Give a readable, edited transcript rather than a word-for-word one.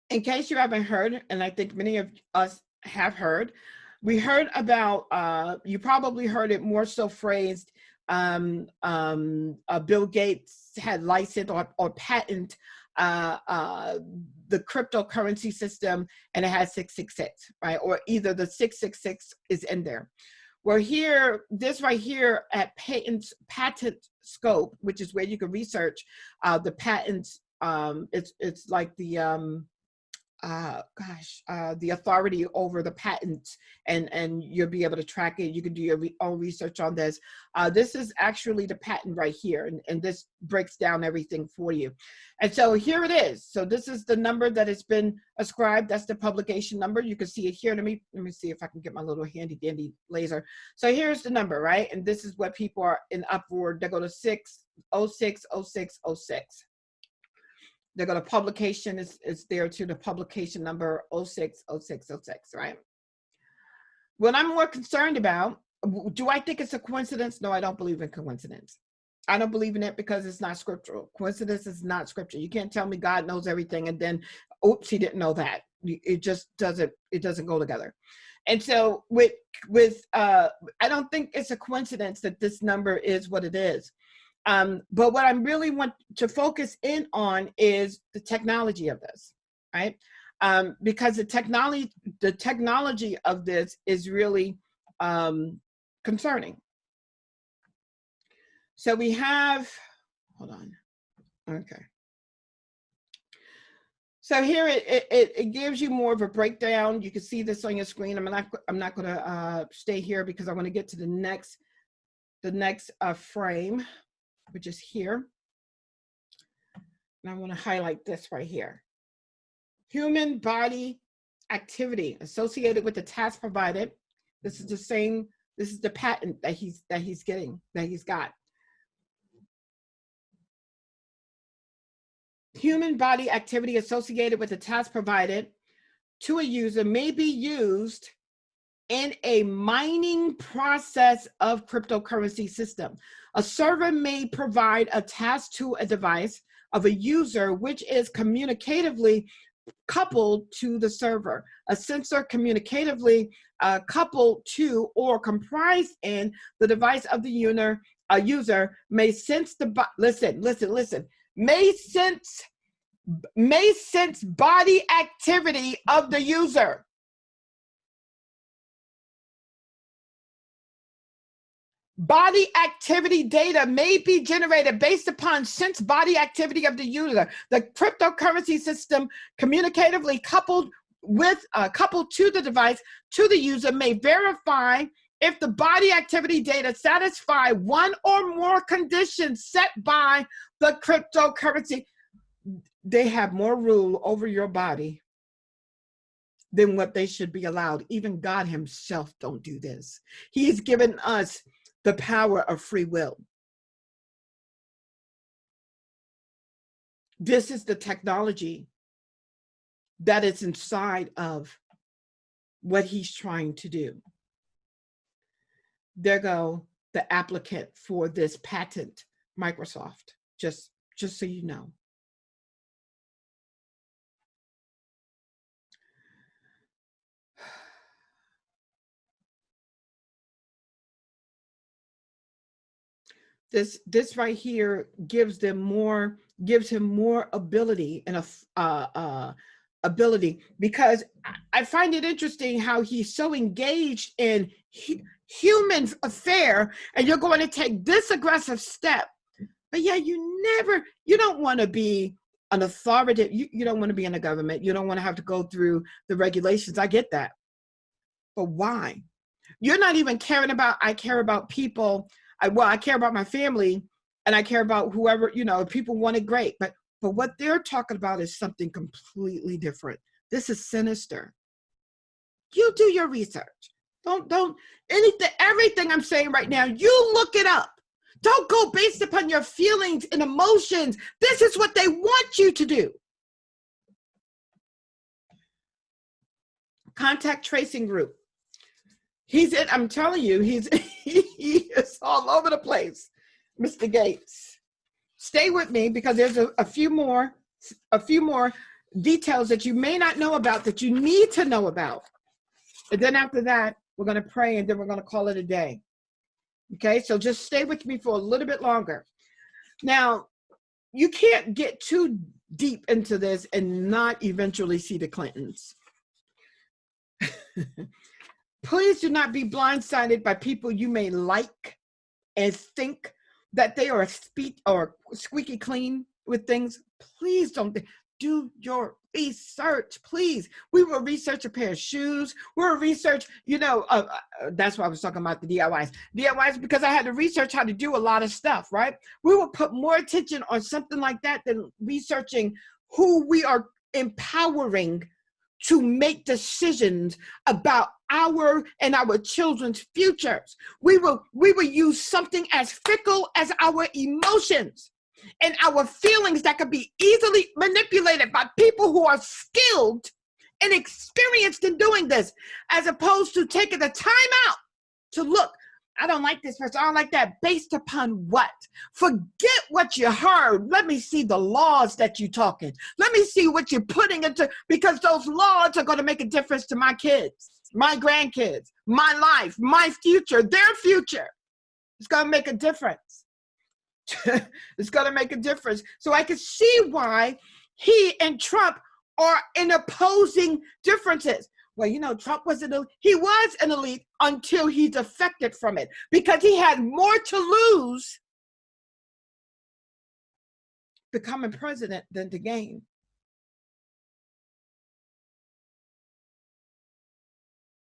in case you haven't heard, and I think many of us have heard, we heard about, you probably heard it more so phrased, Bill Gates had licensed or patent the cryptocurrency system, and it has 666, right? Or either the 666 is in there. We're here, this right here at patent scope, which is where you can research the patents. It's like the the authority over the patents, and you'll be able to track it. You can do your own research on this. This is actually the patent right here, and this breaks down everything for you. And so here it is. So this is the number that has been ascribed. That's the publication number. You can see it here. Let me see if I can get my little handy dandy laser. So here's the number, right? And this is what people are in uproar. They go to 6060606. They go to publication is there too, the publication number 060606, right? What I'm more concerned about, do I think it's a coincidence? No, I don't believe in coincidence. I don't believe in it because it's not scriptural. Coincidence is not scripture. You can't tell me God knows everything and then, oops, he didn't know that. It just doesn't, it doesn't go together. And so I don't think it's a coincidence that this number is what it is. But what I really want to focus in on is the technology of this, right? Because the technology of this is really concerning. So we have, hold on, okay. So here it gives you more of a breakdown. You can see this on your screen. I'm not going to stay here because I want to get to the next frame, which is here. And I want to highlight this right here. Human body activity associated with the task provided. This is the same, this is the patent that he's got. Human body activity associated with the task provided to a user may be used in a mining process of cryptocurrency system. A server may provide a task to a device of a user which is communicatively coupled to the server. A sensor communicatively coupled to or comprised in the device of the user may sense the listen, may sense body activity of the user. Body activity data may be generated based upon sense body activity of the user. The cryptocurrency system communicatively coupled to the device to the user may verify if the body activity data satisfy one or more conditions set by the cryptocurrency. They have more rule over your body than what they should be allowed. Even God himself don't do this. He's given us the power of free will. This is the technology that is inside of what he's trying to do. There go the applicant for this patent, Microsoft, just so you know. This right here gives him more ability and ability, because I find it interesting how he's so engaged in human affair, and you're going to take this aggressive step, but yeah, you don't want to be an authoritative, you don't want to be in the government, you don't want to have to go through the regulations. I get that, but why? You're not even caring about, I care about people. I care about my family, and I care about whoever, if people want it, great. But what they're talking about is something completely different. This is sinister. You do your research. Don't everything I'm saying right now, you look it up. Don't go based upon your feelings and emotions. This is what they want you to do. Contact tracing group. I'm telling you, he is all over the place, Mr. Gates. Stay with me because there's a few more. details that you may not know about that you need to know about. And then after that, we're going to pray, and then we're going to call it a day. Okay, so just stay with me for a little bit longer. Now, you can't get too deep into this and not eventually see the Clintons. Please do not be blindsided by people you may like and think that they are squeaky clean with things. Please don't do your research, please. We will research a pair of shoes. We'll research, that's why I was talking about the DIYs, because I had to research how to do a lot of stuff, right? We will put more attention on something like that than researching who we are empowering to make decisions about our and our children's futures. We will use something as fickle as our emotions and our feelings that could be easily manipulated by people who are skilled and experienced in doing this, as opposed to taking the time out to look. I don't like this person, I don't like that. Based upon what? Forget what you heard. Let me see the laws that you're talking. Let me see what you're putting into, because those laws are going to make a difference to my kids, my grandkids, my life, my future, their future. It's going to make a difference. It's going to make a difference. So I can see why he and Trump are in opposing differences. Well, Trump was an elite until he defected from it, because he had more to lose becoming president than to gain.